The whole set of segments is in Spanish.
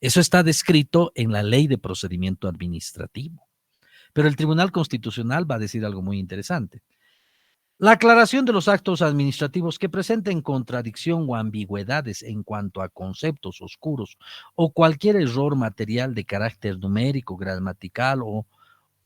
Eso está descrito en la Ley de Procedimiento Administrativo. Pero el Tribunal Constitucional va a decir algo muy interesante. La aclaración de los actos administrativos que presenten contradicción o ambigüedades en cuanto a conceptos oscuros o cualquier error material de carácter numérico, gramatical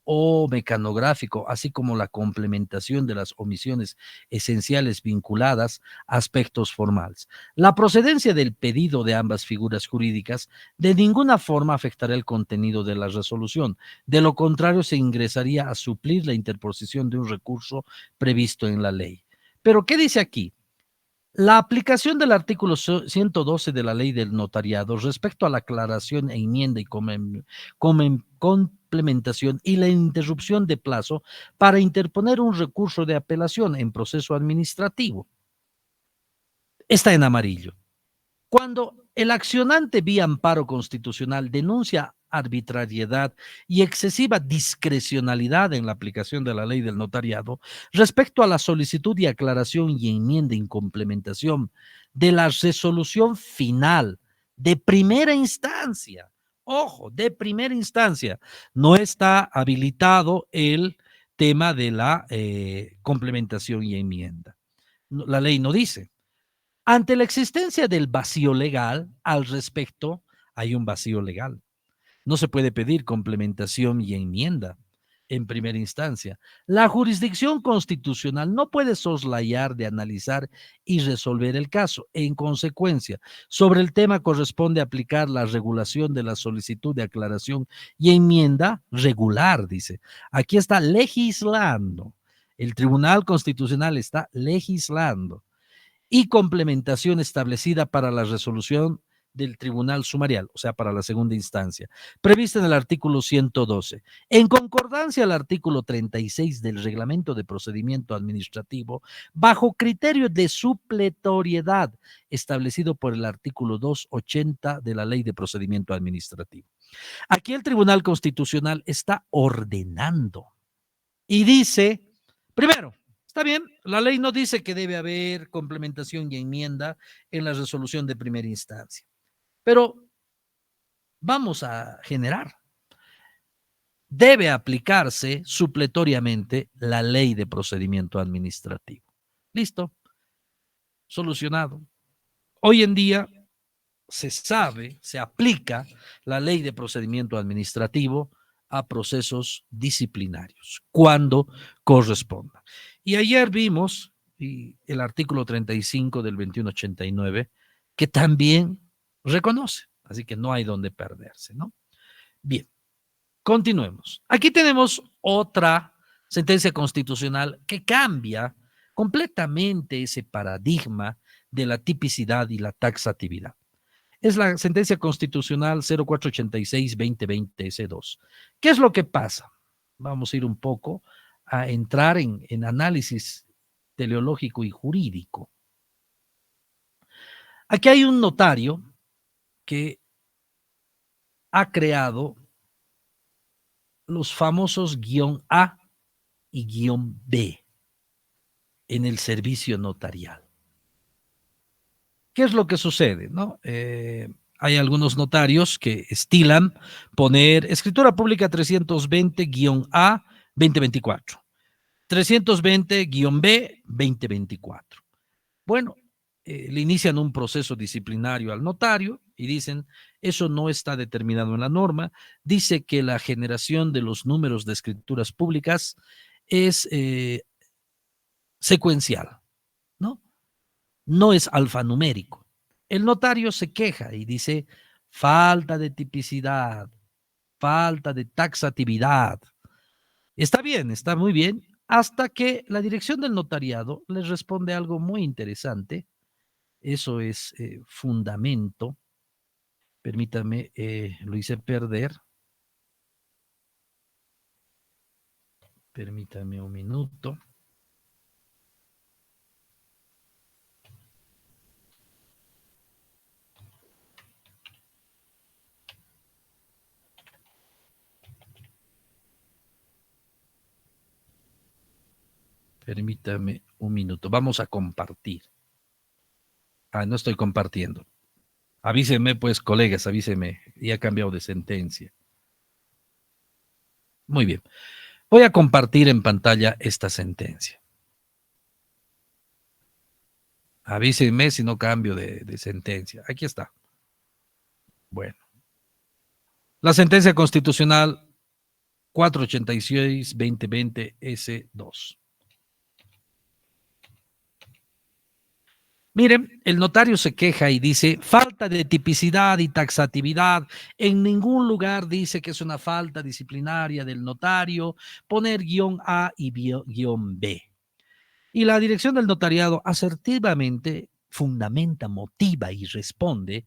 o mecanográfico, así como la complementación de las omisiones esenciales vinculadas a aspectos formales. La procedencia del pedido de ambas figuras jurídicas de ninguna forma afectará el contenido de la resolución. De lo contrario, se ingresaría a suplir la interposición de un recurso previsto en la ley. Pero, ¿qué dice aquí? La aplicación del artículo 112 de la ley del notariado respecto a la aclaración, enmienda y complementación y la interrupción de plazo para interponer un recurso de apelación en proceso administrativo está en amarillo. Cuando el accionante vía amparo constitucional denuncia arbitrariedad y excesiva discrecionalidad en la aplicación de la ley del notariado respecto a la solicitud de aclaración y enmienda y complementación de la resolución final de primera instancia, ojo, de primera instancia, no está habilitado el tema de la complementación y enmienda. La ley no dice. Ante la existencia del vacío legal al respecto, hay un vacío legal. No se puede pedir complementación y enmienda en primera instancia. La jurisdicción constitucional no puede soslayar de analizar y resolver el caso. En consecuencia, sobre el tema corresponde aplicar la regulación de la solicitud de aclaración y enmienda regular, dice. Aquí está legislando. El Tribunal Constitucional está legislando y complementación establecida para la resolución del tribunal sumarial, o sea, para la segunda instancia, prevista en el artículo 112. En concordancia al artículo 36 del Reglamento de Procedimiento Administrativo, bajo criterio de supletoriedad establecido por el artículo 280 de la Ley de Procedimiento Administrativo. Aquí el Tribunal Constitucional está ordenando y dice, primero, está bien, la ley no dice que debe haber complementación y enmienda en la resolución de primera instancia, pero vamos a generar. Debe aplicarse supletoriamente la ley de procedimiento administrativo. Listo, solucionado. Hoy en día se sabe, se aplica la ley de procedimiento administrativo a procesos disciplinarios, cuando corresponda. Y ayer vimos el artículo 35 del 2189, que también reconoce, así que no hay donde perderse, ¿no? Bien, continuemos. Aquí tenemos otra sentencia constitucional que cambia completamente ese paradigma de la tipicidad y la taxatividad. Es la sentencia constitucional 0486-2020-S2. ¿Qué es lo que pasa? Vamos a ir un poco a entrar en análisis teleológico y jurídico. Aquí hay un notario que ha creado los famosos guión A y guión B en el servicio notarial. ¿Qué es lo que sucede? ¿No? Hay algunos notarios que estilan poner escritura pública 320-A 2024, 320-B 2024. Bueno, le inician un proceso disciplinario al notario y dicen, eso no está determinado en la norma, dice que la generación de los números de escrituras públicas es secuencial, ¿no? No es alfanumérico. El notario se queja y dice, falta de tipicidad, falta de taxatividad. Está bien, está muy bien, hasta que la dirección del notariado les responde algo muy interesante. Eso es fundamento. Permítame, lo hice perder. Permítame un minuto. Permítame un minuto. Vamos a compartir. Ah, no estoy compartiendo. Avísenme, pues, colegas, avísenme. Ya ha cambiado de sentencia. Muy bien. Voy a compartir en pantalla esta sentencia. Avísenme si no cambio de sentencia. Aquí está. Bueno. La sentencia constitucional 486-2020 S2. Miren, el notario se queja y dice, falta de tipicidad y taxatividad. En ningún lugar dice que es una falta disciplinaria del notario poner guión A y guión B. Y la dirección del notariado asertivamente fundamenta, motiva y responde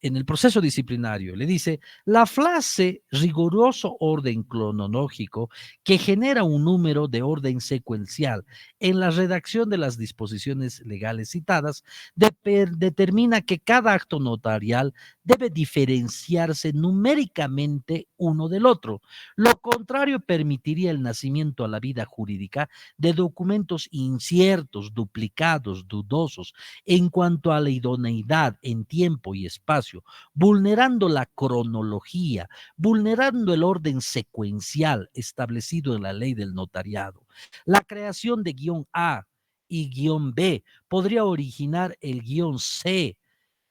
en el proceso disciplinario. Le dice, la frase riguroso orden cronológico que genera un número de orden secuencial en la redacción de las disposiciones legales citadas determina que cada acto notarial debe diferenciarse numéricamente uno del otro. Lo contrario permitiría el nacimiento a la vida jurídica de documentos inciertos, duplicados, dudosos en cuanto a la idoneidad en tiempo y espacio, vulnerando la cronología, vulnerando el orden secuencial establecido en la ley del notariado. La creación de guión A y guión B podría originar el guión C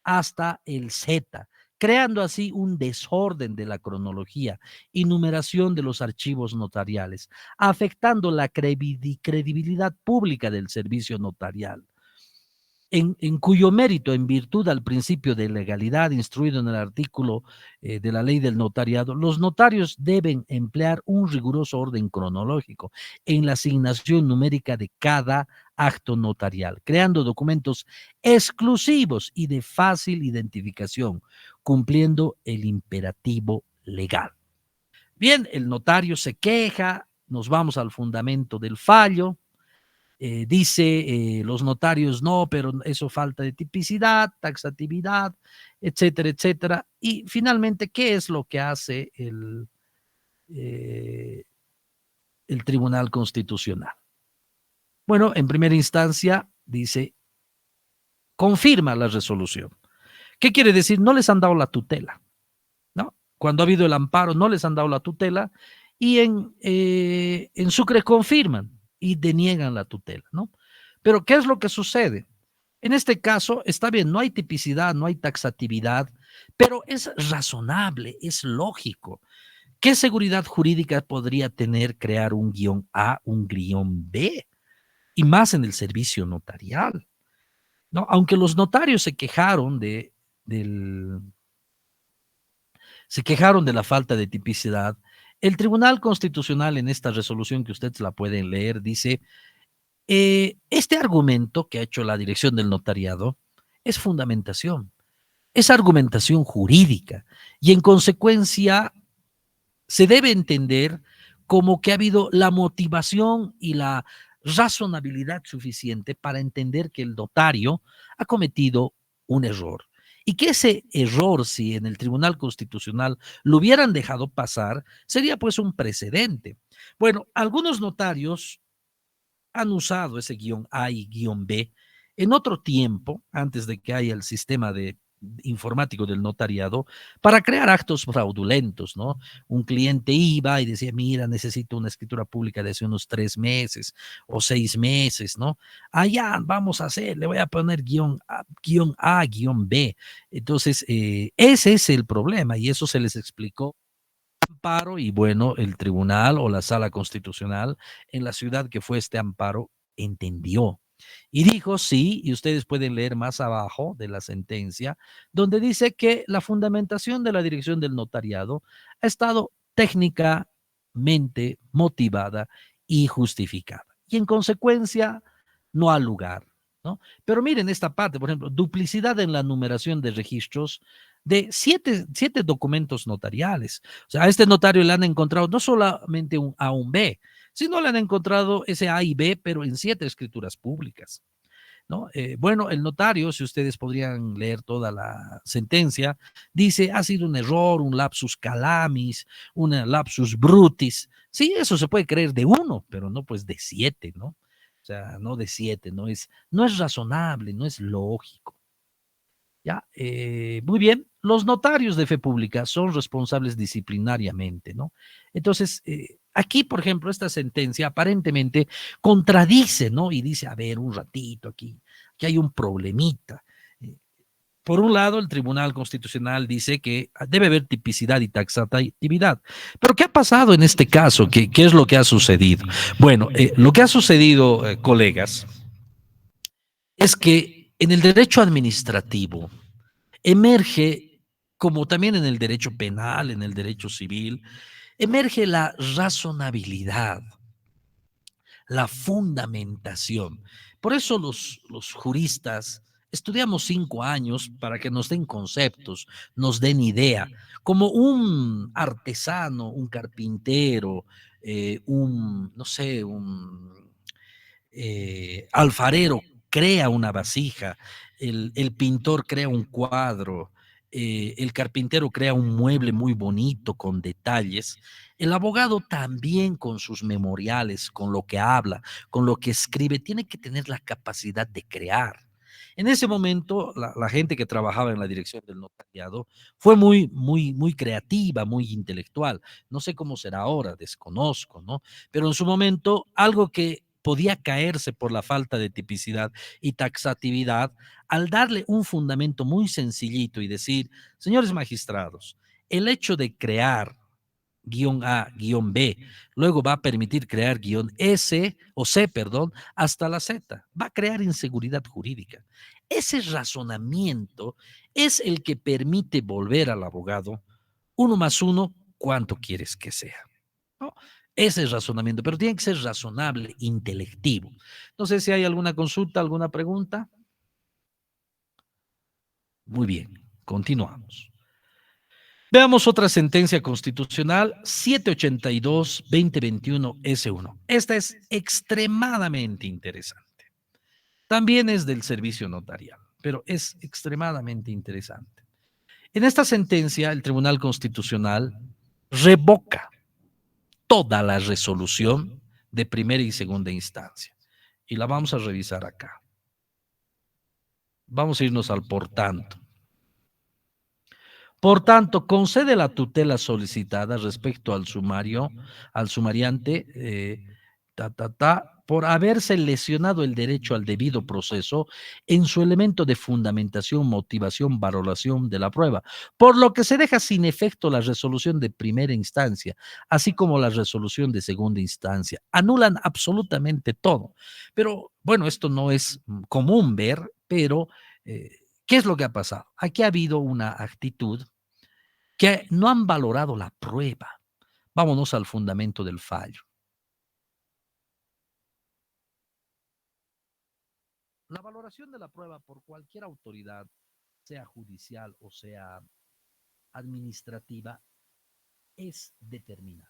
hasta el Z, creando así un desorden de la cronología y numeración de los archivos notariales, afectando la credibilidad pública del servicio notarial. En cuyo mérito, en virtud al principio de legalidad instruido en el artículo de la ley del notariado, los notarios deben emplear un riguroso orden cronológico en la asignación numérica de cada acto notarial, creando documentos exclusivos y de fácil identificación, cumpliendo el imperativo legal. Bien, el notario se queja, nos vamos al fundamento del fallo. Dice los notarios no, pero eso falta de tipicidad, taxatividad, etcétera, etcétera. Y finalmente, ¿qué es lo que hace el Tribunal Constitucional? Bueno, en primera instancia dice, confirma la resolución. ¿Qué quiere decir? No les han dado la tutela, ¿no? Cuando ha habido el amparo, no les han dado la tutela y en Sucre confirman y deniegan la tutela, ¿no? Pero ¿qué es lo que sucede? En este caso, está bien, no hay tipicidad, no hay taxatividad, pero es razonable, es lógico. ¿Qué seguridad jurídica podría tener crear un guión A, un guión B? Y más en el servicio notarial, ¿no? Aunque los notarios del, se quejaron de la falta de tipicidad, el Tribunal Constitucional en esta resolución que ustedes la pueden leer dice, este argumento que ha hecho la dirección del notariado es fundamentación, es argumentación jurídica y en consecuencia se debe entender como que ha habido la motivación y la razonabilidad suficiente para entender que el notario ha cometido un error y que ese error, si en el Tribunal Constitucional lo hubieran dejado pasar, sería pues un precedente. Bueno, algunos notarios han usado ese guión A y guión B en otro tiempo, antes de que haya el sistema informático del notariado, para crear actos fraudulentos, ¿no? Un cliente iba y decía, mira, necesito una escritura pública de hace unos 3 meses o 6 meses, ¿no? Allá vamos a hacer, le voy a poner guión A, guión B. Entonces, ese es el problema y eso se les explicó amparo y bueno, el tribunal o la sala constitucional en la ciudad que fue este amparo entendió y dijo sí, y ustedes pueden leer más abajo de la sentencia, donde dice que la fundamentación de la dirección del notariado ha estado técnicamente motivada y justificada. Y en consecuencia, no ha lugar, ¿no? Pero miren esta parte, por ejemplo, duplicidad en la numeración de registros de siete documentos notariales. O sea, a este notario le han encontrado no solamente un A, un B, sino le han encontrado ese A y B, pero en 7 escrituras públicas, ¿no? Bueno, el notario, si ustedes podrían leer toda la sentencia, dice, ha sido un error, un lapsus calamis, una lapsus brutis. Sí, eso se puede creer de uno, pero no pues de 7, ¿no? O sea, no de 7, no es razonable, no es lógico. Ya, muy bien. Los notarios de fe pública son responsables disciplinariamente, ¿no? Entonces, aquí, por ejemplo, esta sentencia aparentemente contradice, ¿no? Y dice, a ver, un ratito aquí hay un problemita. Eh, por un lado, el Tribunal Constitucional dice que debe haber tipicidad y taxatividad. Pero ¿qué ha pasado en este caso? ¿Qué es lo que ha sucedido? Bueno, lo que ha sucedido, colegas, es que en el derecho administrativo emerge, como también en el derecho penal, en el derecho civil, emerge la razonabilidad, la fundamentación. Por eso los juristas estudiamos 5 años para que nos den conceptos, nos den idea, como un artesano, un carpintero, no sé, un alfarero crea una vasija, el pintor crea un cuadro, el carpintero crea un mueble muy bonito con detalles. El abogado también con sus memoriales, con lo que habla, con lo que escribe, tiene que tener la capacidad de crear. En ese momento, la gente que trabajaba en la dirección del notariado fue muy creativa, muy intelectual. No sé cómo será ahora, desconozco, ¿no? Pero en su momento, algo que podía caerse por la falta de tipicidad y taxatividad, al darle un fundamento muy sencillito y decir, señores magistrados, el hecho de crear guión A, guión B, luego va a permitir crear guión S o C, perdón, hasta la Z. Va a crear inseguridad jurídica. Ese razonamiento es el que permite volver al abogado 1 más 1, ¿cuánto quieres que sea? ¿No? Ese es razonamiento, pero tiene que ser razonable, intelectivo. No sé si hay alguna consulta, alguna pregunta. Muy bien, continuamos. Veamos otra sentencia constitucional, 782-2021 S1. Esta es extremadamente interesante. También es del servicio notarial, pero es extremadamente interesante. En esta sentencia, el Tribunal Constitucional revoca toda la resolución de primera y segunda instancia. Y la vamos a revisar acá. Vamos a irnos al por tanto. Por tanto, concede la tutela solicitada respecto al sumario, al sumariante, por haberse lesionado el derecho al debido proceso en su elemento de fundamentación, motivación, valoración de la prueba, por lo que se deja sin efecto la resolución de primera instancia, así como la resolución de segunda instancia. Anulan absolutamente todo. Pero bueno, esto no es común ver, pero ¿qué es lo que ha pasado? Aquí ha habido una actitud que no han valorado la prueba. Vámonos al fundamento del fallo. La valoración de la prueba por cualquier autoridad, sea judicial o sea administrativa, es determinante.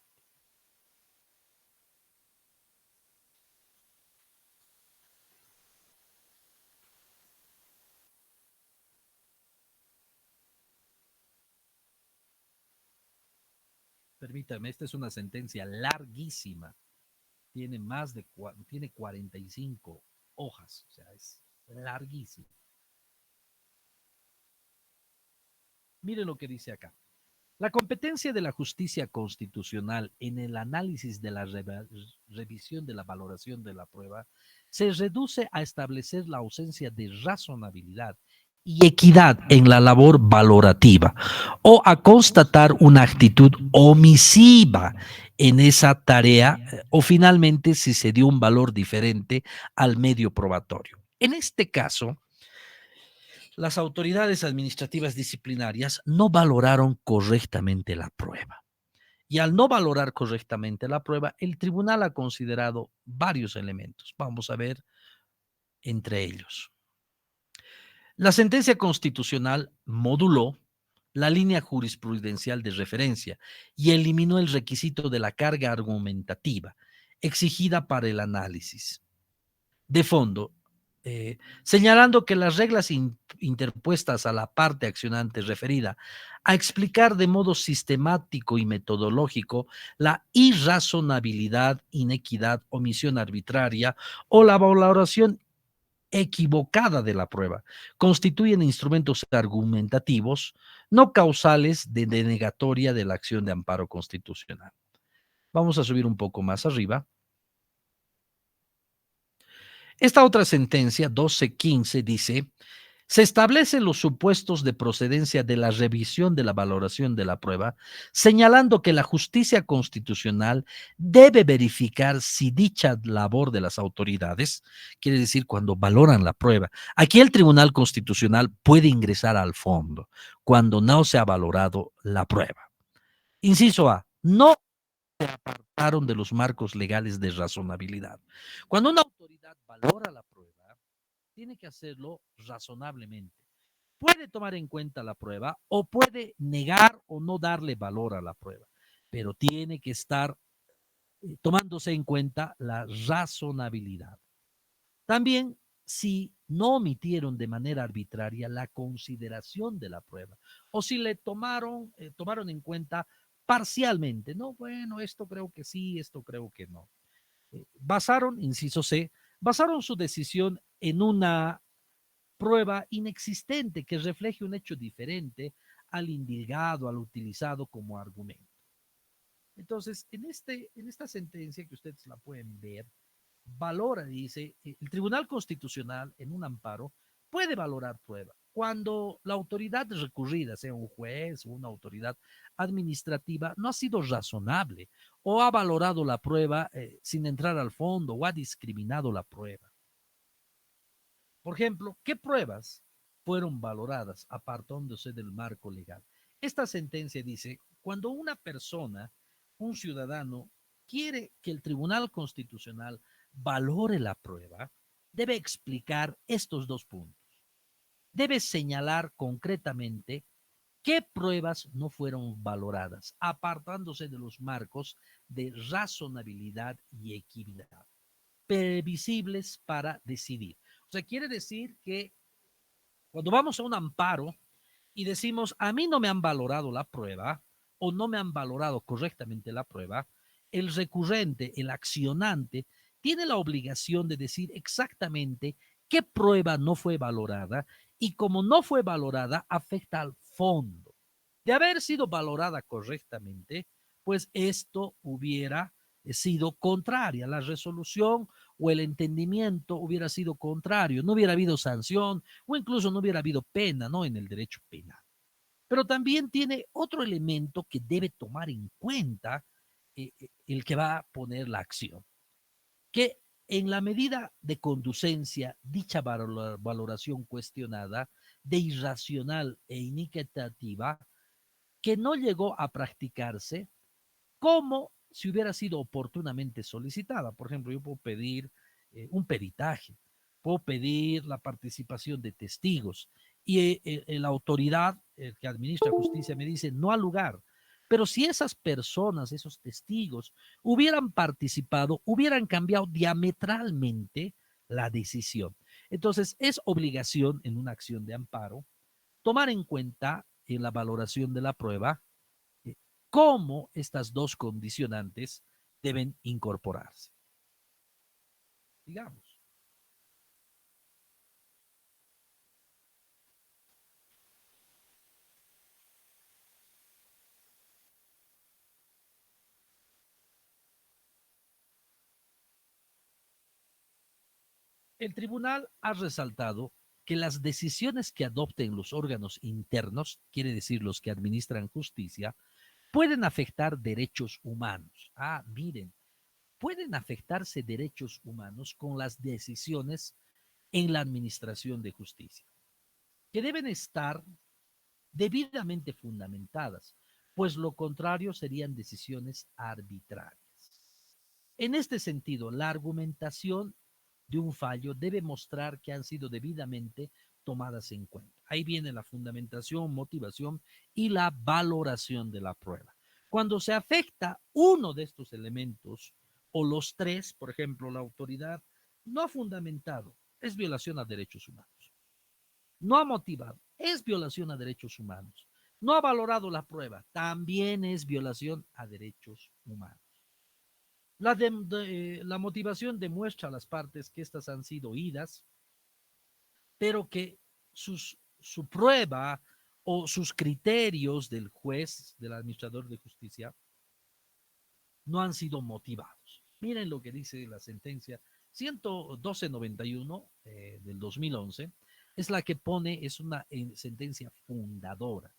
Permítame, esta es una sentencia larguísima. Tiene 45 hojas, o sea, es larguísima. Mire lo que dice acá. La competencia de la justicia constitucional en el análisis de la revisión de la valoración de la prueba se reduce a establecer la ausencia de razonabilidad y equidad en la labor valorativa o a constatar una actitud omisiva en esa tarea o finalmente si se dio un valor diferente al medio probatorio. En este caso, las autoridades administrativas disciplinarias no valoraron correctamente la prueba. Y al no valorar correctamente la prueba, el tribunal ha considerado varios elementos. Vamos a ver entre ellos. La sentencia constitucional moduló la línea jurisprudencial de referencia y eliminó el requisito de la carga argumentativa exigida para el análisis de fondo, señalando que las reglas interpuestas a la parte accionante referida a explicar de modo sistemático y metodológico la irrazonabilidad, inequidad, omisión arbitraria o la valoración equivocada de la prueba constituyen instrumentos argumentativos no causales de denegatoria de la acción de amparo constitucional. Vamos a subir un poco más arriba. Esta otra sentencia, 1215, dice: se establecen los supuestos de procedencia de la revisión de la valoración de la prueba, señalando que la justicia constitucional debe verificar si dicha labor de las autoridades, quiere decir cuando valoran la prueba, aquí el Tribunal Constitucional puede ingresar al fondo cuando no se ha valorado la prueba. Inciso A, no se apartaron de los marcos legales de razonabilidad. Cuando una autoridad valora la prueba, tiene que hacerlo razonablemente. Puede tomar en cuenta la prueba o puede negar o no darle valor a la prueba, pero tiene que estar tomándose en cuenta la razonabilidad. También si no omitieron de manera arbitraria la consideración de la prueba o si le tomaron en cuenta parcialmente, no, bueno, esto creo que sí, esto creo que no. Basaron, inciso C, basaron su decisión en una prueba inexistente que refleje un hecho diferente al indicado, al utilizado como argumento. Entonces, en esta sentencia que ustedes la pueden ver, valora, dice, el Tribunal Constitucional en un amparo puede valorar prueba. Cuando la autoridad recurrida, sea un juez o una autoridad administrativa, no ha sido razonable o ha valorado la prueba sin entrar al fondo o ha discriminado la prueba. Por ejemplo, ¿qué pruebas fueron valoradas apartándose del marco legal? Esta sentencia dice, cuando una persona, un ciudadano, quiere que el Tribunal Constitucional valore la prueba, debe explicar estos dos puntos. Debe señalar concretamente qué pruebas no fueron valoradas, apartándose de los marcos de razonabilidad y equidad, previsibles para decidir. O sea, quiere decir que cuando vamos a un amparo y decimos, a mí no me han valorado la prueba o no me han valorado correctamente la prueba, el recurrente, el accionante, tiene la obligación de decir exactamente qué prueba no fue valorada y como no fue valorada, afecta al fondo. De haber sido valorada correctamente, pues esto hubiera sido contraria. La resolución o el entendimiento hubiera sido contrario. No hubiera habido sanción o incluso no hubiera habido pena, ¿no? En el derecho penal. Pero también tiene otro elemento que debe tomar en cuenta el que va a poner la acción, que en la medida de conducencia, dicha valoración cuestionada de irracional e inequitativa, que no llegó a practicarse como si hubiera sido oportunamente solicitada. Por ejemplo, yo puedo pedir un peritaje, puedo pedir la participación de testigos y la autoridad que administra justicia me dice no al lugar. Pero si esas personas, esos testigos, hubieran participado, hubieran cambiado diametralmente la decisión. Entonces, es obligación en una acción de amparo tomar en cuenta en la valoración de la prueba eh, cómo estas dos condicionantes deben incorporarse. Digamos, el tribunal ha resaltado que las decisiones que adopten los órganos internos, quiere decir los que administran justicia, pueden afectar derechos humanos. Ah, miren, pueden afectarse derechos humanos con las decisiones en la administración de justicia, que deben estar debidamente fundamentadas, pues lo contrario serían decisiones arbitrarias. En este sentido, la argumentación de un fallo debe mostrar que han sido debidamente tomadas en cuenta. Ahí viene la fundamentación, motivación y la valoración de la prueba. Cuando se afecta uno de estos elementos o los tres, por ejemplo, la autoridad no ha fundamentado, es violación a derechos humanos. No ha motivado, es violación a derechos humanos. No ha valorado la prueba, también es violación a derechos humanos. La motivación demuestra a las partes que éstas han sido oídas, pero que su prueba o sus criterios del juez, del administrador de justicia, no han sido motivados. Miren lo que dice la sentencia 11291 del 2011, es la que pone, es una sentencia fundadora.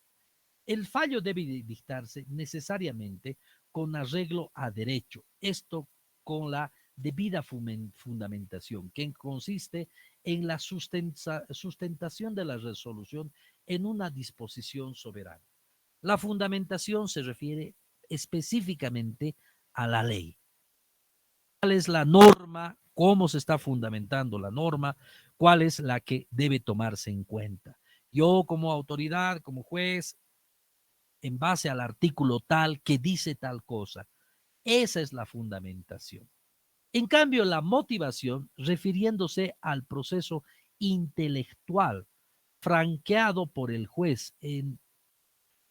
El fallo debe dictarse necesariamente con arreglo a derecho, esto con la debida fundamentación, que consiste en la sustentación de la resolución en una disposición soberana. La fundamentación se refiere específicamente a la ley. ¿Cuál es la norma? ¿Cómo se está fundamentando la norma? ¿Cuál es la que debe tomarse en cuenta? Yo como autoridad, como juez, en base al artículo tal que dice tal cosa. Esa es la fundamentación. En cambio, la motivación, refiriéndose al proceso intelectual franqueado por el juez en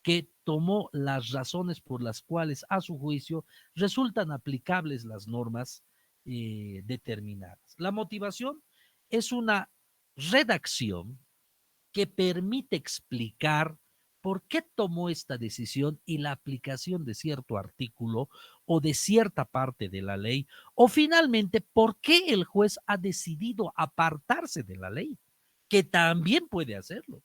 que tomó las razones por las cuales a su juicio resultan aplicables las normas determinadas. La motivación es una redacción que permite explicar por qué tomó esta decisión y la aplicación de cierto artículo o de cierta parte de la ley, o finalmente por qué el juez ha decidido apartarse de la ley, que también puede hacerlo,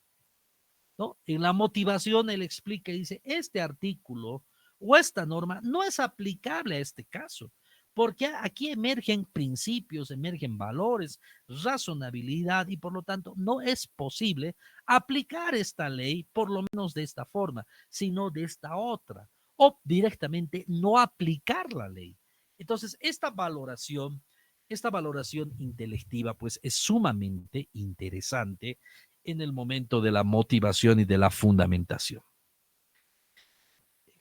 ¿no? En la motivación él explica y dice, este artículo o esta norma no es aplicable a este caso, porque aquí emergen principios, emergen valores, razonabilidad y por lo tanto no es posible aplicar esta ley por lo menos de esta forma, sino de esta otra, o directamente no aplicar la ley. Entonces, esta valoración intelectiva, pues es sumamente interesante en el momento de la motivación y de la fundamentación.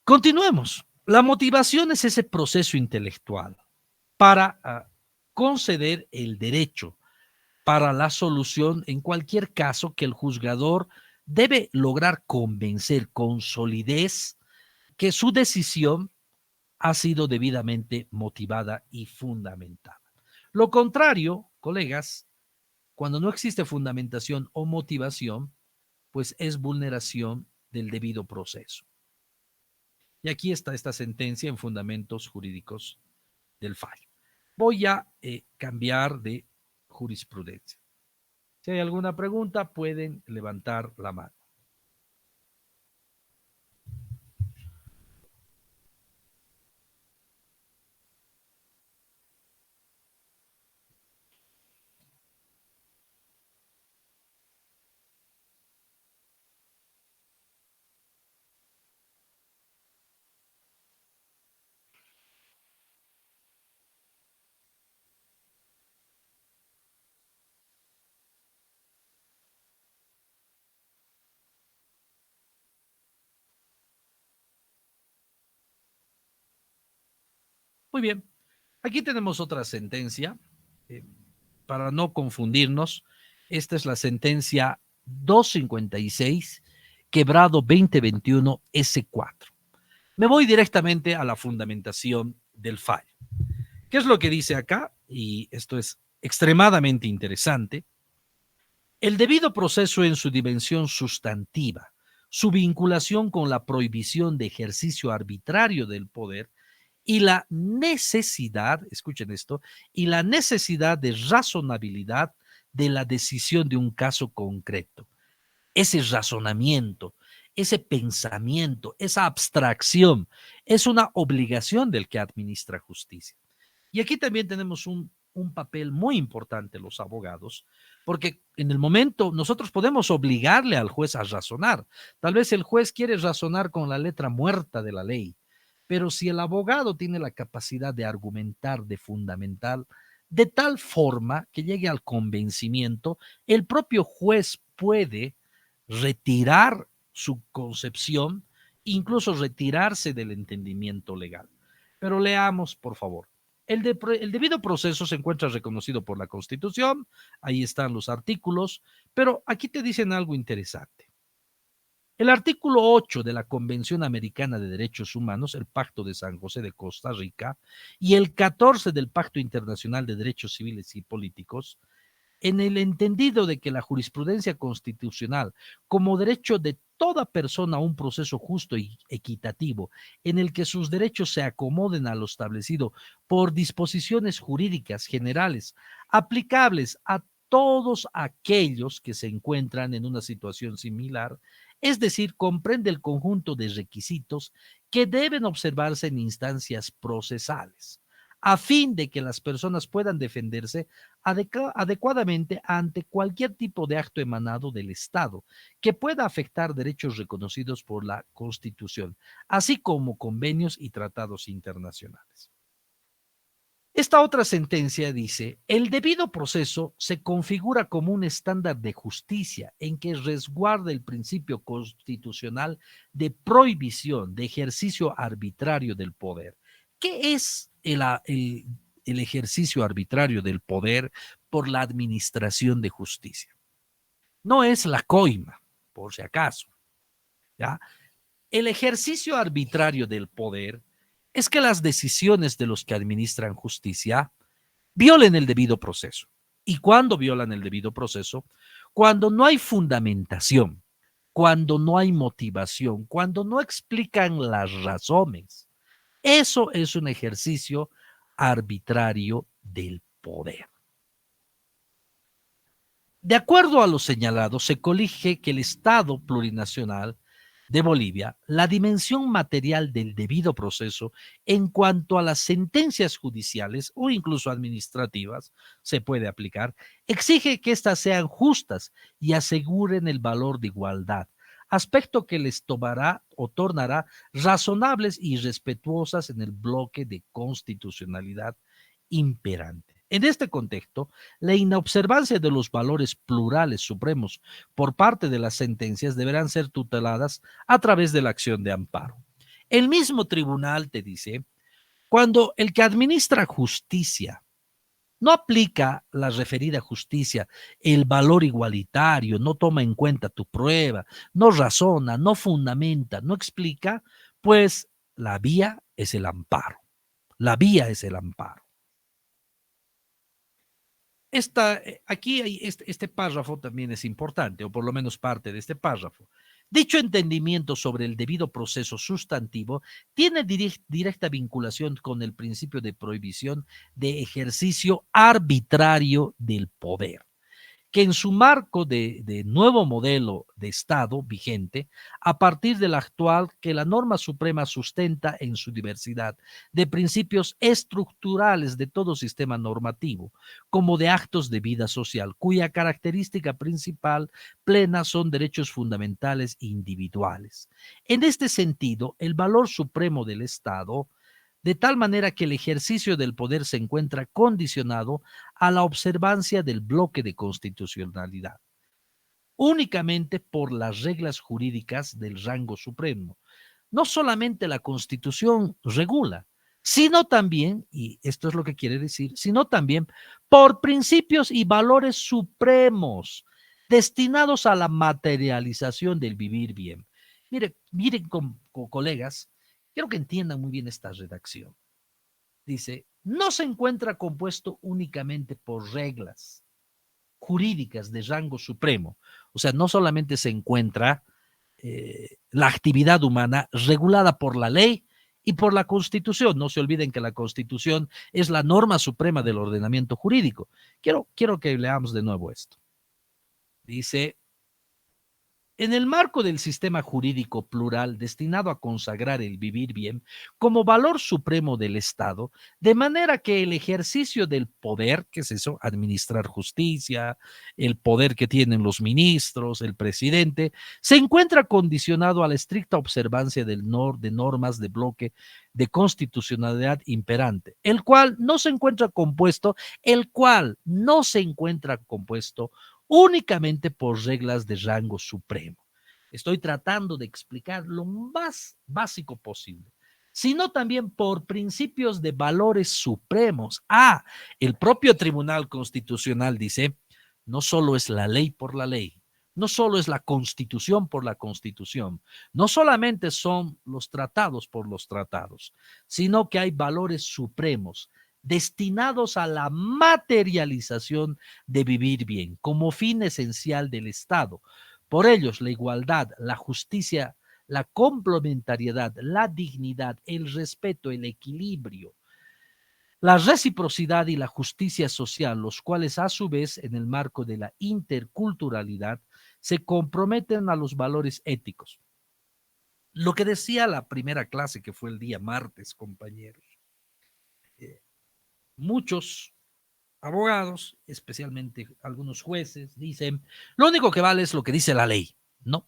Continuemos. La motivación es ese proceso intelectual para conceder el derecho para la solución en cualquier caso que el juzgador debe lograr convencer con solidez que su decisión ha sido debidamente motivada y fundamentada. Lo contrario, colegas, cuando no existe fundamentación o motivación, pues es vulneración del debido proceso. Y aquí está esta sentencia en fundamentos jurídicos del fallo. Voy a cambiar de jurisprudencia. Si hay alguna pregunta, pueden levantar la mano. Muy bien. Aquí tenemos otra sentencia. Eh, para no confundirnos, esta es la sentencia 256, quebrado 2021 S4. Me voy directamente a la fundamentación del fallo. ¿Qué es lo que dice acá? Y esto es extremadamente interesante. El debido proceso en su dimensión sustantiva, su vinculación con la prohibición de ejercicio arbitrario del poder y la necesidad, escuchen esto, y la necesidad de razonabilidad de la decisión de un caso concreto. Ese razonamiento, ese pensamiento, esa abstracción, es una obligación del que administra justicia. Y aquí también tenemos un papel muy importante los abogados, porque en el momento nosotros podemos obligarle al juez a razonar. Tal vez el juez quiere razonar con la letra muerta de la ley, pero si el abogado tiene la capacidad de argumentar, de fundamental, de tal forma que llegue al convencimiento, el propio juez puede retirar su concepción, incluso retirarse del entendimiento legal. Pero leamos, por favor. El debido proceso se encuentra reconocido por la Constitución, ahí están los artículos, pero aquí te dicen algo interesante. El artículo 8 de la Convención Americana de Derechos Humanos, el Pacto de San José de Costa Rica, y el 14 del Pacto Internacional de Derechos Civiles y Políticos, en el entendido de que la jurisprudencia constitucional, como derecho de toda persona a un proceso justo y equitativo, en el que sus derechos se acomoden a lo establecido por disposiciones jurídicas generales aplicables a todos aquellos que se encuentran en una situación similar, es decir, comprende el conjunto de requisitos que deben observarse en instancias procesales, a fin de que las personas puedan defenderse adecuadamente ante cualquier tipo de acto emanado del Estado que pueda afectar derechos reconocidos por la Constitución, así como convenios y tratados internacionales. Esta otra sentencia dice, el debido proceso se configura como un estándar de justicia en que resguarda el principio constitucional de prohibición de ejercicio arbitrario del poder. ¿Qué es el ejercicio arbitrario del poder por la administración de justicia? No es la coima, por si acaso, ¿ya? El ejercicio arbitrario del poder es que las decisiones de los que administran justicia violen el debido proceso. ¿Y cuándo violan el debido proceso? Cuando no hay fundamentación, cuando no hay motivación, cuando no explican las razones. Eso es un ejercicio arbitrario del poder. De acuerdo a lo señalado, se colige que el Estado plurinacional de Bolivia, la dimensión material del debido proceso en cuanto a las sentencias judiciales o incluso administrativas se puede aplicar, exige que éstas sean justas y aseguren el valor de igualdad, aspecto que les tomará o tornará razonables y respetuosas en el bloque de constitucionalidad imperante. En este contexto, la inobservancia de los valores plurales supremos por parte de las sentencias deberán ser tuteladas a través de la acción de amparo. El mismo tribunal te dice, cuando el que administra justicia no aplica la referida justicia, el valor igualitario, no toma en cuenta tu prueba, no razona, no fundamenta, no explica, pues la vía es el amparo. La vía es el amparo. Aquí hay este párrafo también es importante, o por lo menos parte de este párrafo. Dicho entendimiento sobre el debido proceso sustantivo tiene directa vinculación con el principio de prohibición de ejercicio arbitrario del poder, que en su marco de nuevo modelo de Estado vigente, a partir del actual que la norma suprema sustenta en su diversidad de principios estructurales de todo sistema normativo, como de actos de vida social, cuya característica principal plena son derechos fundamentales individuales. En este sentido, el valor supremo del Estado, de tal manera que el ejercicio del poder se encuentra condicionado a la observancia del bloque de constitucionalidad, únicamente por las reglas jurídicas del rango supremo. No solamente la Constitución regula, sino también, y esto es lo que quiere decir, sino también por principios y valores supremos destinados a la materialización del vivir bien. Miren colegas, quiero que entiendan muy bien esta redacción. Dice, no se encuentra compuesto únicamente por reglas jurídicas de rango supremo. O sea, no solamente se encuentra la actividad humana regulada por la ley y por la Constitución. No se olviden que la Constitución es la norma suprema del ordenamiento jurídico. Quiero que leamos de nuevo esto. Dice, en el marco del sistema jurídico plural destinado a consagrar el vivir bien como valor supremo del Estado, de manera que el ejercicio del poder, que es eso, administrar justicia, el poder que tienen los ministros, el presidente, se encuentra condicionado a la estricta observancia de normas de bloque de constitucionalidad imperante, el cual no se encuentra compuesto únicamente por reglas de rango supremo. Estoy tratando de explicar lo más básico posible, sino también por principios de valores supremos. El propio Tribunal Constitucional dice, no solo es la ley por la ley, no solo es la Constitución por la Constitución, no solamente son los tratados por los tratados, sino que hay valores supremos destinados a la materialización de vivir bien, como fin esencial del Estado. Por ellos, la igualdad, la justicia, la complementariedad, la dignidad, el respeto, el equilibrio, la reciprocidad y la justicia social, los cuales a su vez, en el marco de la interculturalidad, se comprometen a los valores éticos. Lo que decía la primera clase, que fue el día martes, compañeros. Muchos abogados, especialmente algunos jueces, dicen, lo único que vale es lo que dice la ley. No,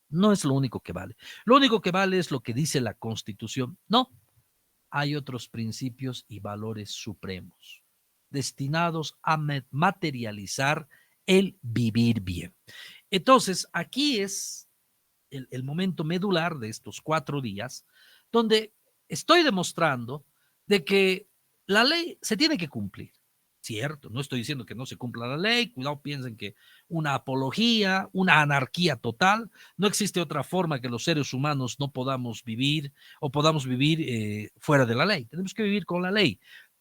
no es lo único que vale. Lo único que vale es lo que dice la Constitución. No, hay otros principios y valores supremos destinados a materializar el vivir bien. Entonces, aquí es el momento medular de estos 4 días, donde estoy demostrando de que la ley se tiene que cumplir. Cierto, no estoy diciendo que no se cumpla la ley, cuidado, piensen que una apología, una anarquía total, no existe otra forma que los seres humanos no podamos vivir o podamos vivir fuera de la ley. Tenemos que vivir con la ley,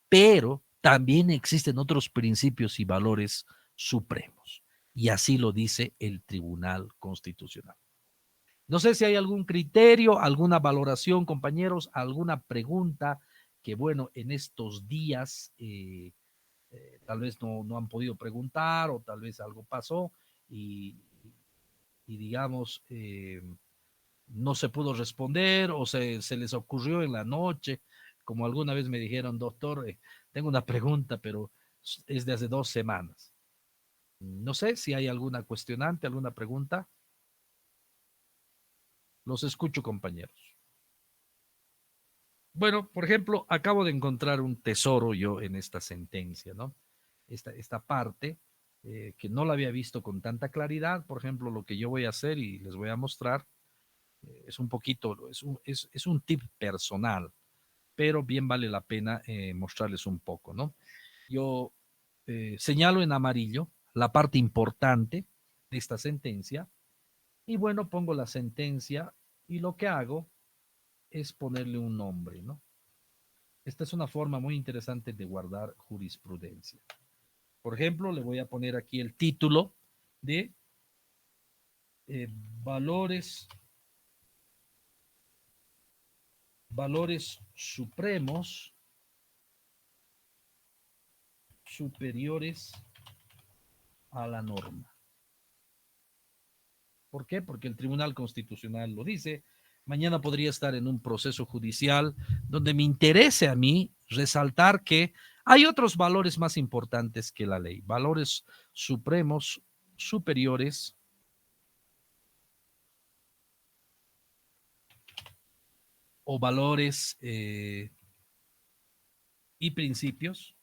pero también existen otros principios y valores supremos. Y así lo dice el Tribunal Constitucional. No sé si hay algún criterio, alguna valoración, compañeros, alguna pregunta que, bueno, en estos días tal vez no han podido preguntar o tal vez algo pasó y, y digamos, no se pudo responder o se les ocurrió en la noche, como alguna vez me dijeron, doctor, tengo una pregunta, pero es de hace 2 semanas. No sé si hay alguna cuestionante, alguna pregunta. Los escucho, compañeros. Bueno, por ejemplo, acabo de encontrar un tesoro yo en esta sentencia, ¿no? Esta parte que no la había visto con tanta claridad. Por ejemplo, lo que yo voy a hacer y les voy a mostrar es un poquito, es un tip personal, pero bien vale la pena mostrarles un poco, ¿no? Yo señalo en amarillo la parte importante de esta sentencia y bueno, pongo la sentencia y lo que hago es ponerle un nombre, ¿no? Esta es una forma muy interesante de guardar jurisprudencia. Por ejemplo, le voy a poner aquí el título de eh, valores, valores supremos superiores a la norma. ¿Por qué? Porque el Tribunal Constitucional lo dice. Mañana podría estar en un proceso judicial donde me interese a mí resaltar que hay otros valores más importantes que la ley, valores supremos superiores o valores y principios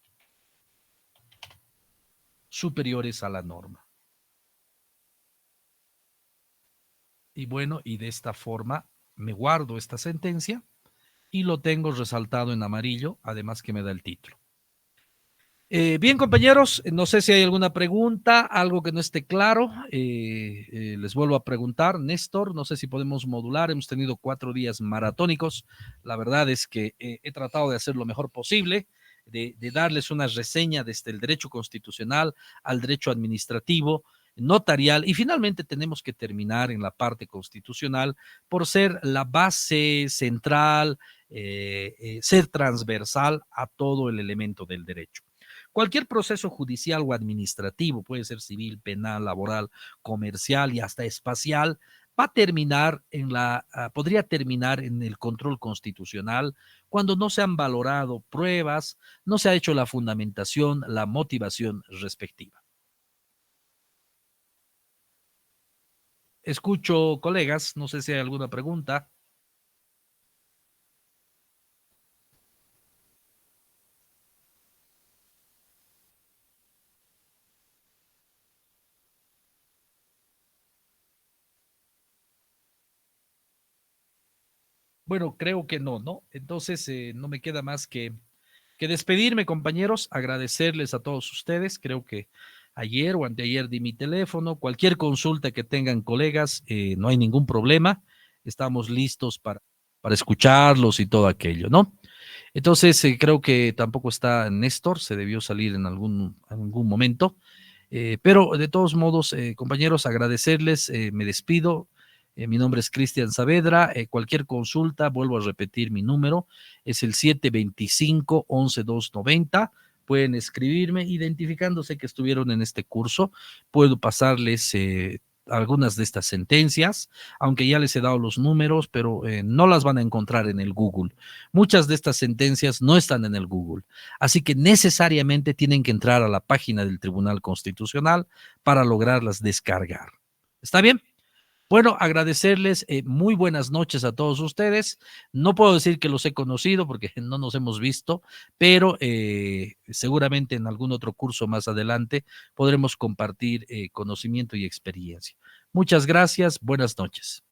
superiores a la norma. Y bueno, y de esta forma me guardo esta sentencia y lo tengo resaltado en amarillo, además que me da el título. Bien, compañeros, no sé si hay alguna pregunta, algo que no esté claro. Les vuelvo a preguntar, Néstor, no sé si podemos modular. Hemos tenido 4 días maratónicos. La verdad es que he tratado de hacer lo mejor posible, de darles una reseña desde el derecho constitucional al derecho administrativo, notarial, y finalmente tenemos que terminar en la parte constitucional por ser la base central, ser transversal a todo el elemento del derecho. Cualquier proceso judicial o administrativo, puede ser civil, penal, laboral, comercial y hasta espacial, va a terminar podría terminar en el control constitucional cuando no se han valorado pruebas, no se ha hecho la fundamentación, la motivación respectiva. Escucho, colegas, no sé si hay alguna pregunta. Bueno, creo que no, ¿no? Entonces, no me queda más que despedirme, compañeros, agradecerles a todos ustedes. Creo que ayer o anteayer di mi teléfono. Cualquier consulta que tengan, colegas, no hay ningún problema. Estamos listos para escucharlos y todo aquello, ¿no? Entonces, creo que tampoco está Néstor, se debió salir en algún momento. Pero de todos modos, compañeros, agradecerles, me despido. Mi nombre es Cristian Saavedra. Cualquier consulta, vuelvo a repetir mi número, es el 725-11290. Pueden escribirme identificándose que estuvieron en este curso. Puedo pasarles algunas de estas sentencias, aunque ya les he dado los números, pero no las van a encontrar en el Google. Muchas de estas sentencias no están en el Google. Así que necesariamente tienen que entrar a la página del Tribunal Constitucional para lograrlas descargar. ¿Está bien? Bueno, agradecerles, muy buenas noches a todos ustedes. No puedo decir que los he conocido porque no nos hemos visto, pero seguramente en algún otro curso más adelante podremos compartir conocimiento y experiencia. Muchas gracias, buenas noches.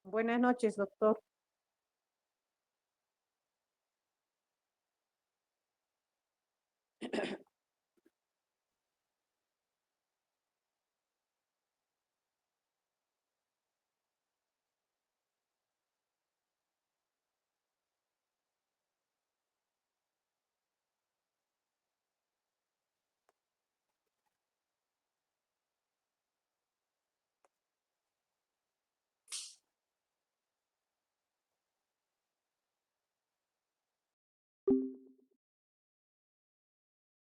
Buenas noches, doctor.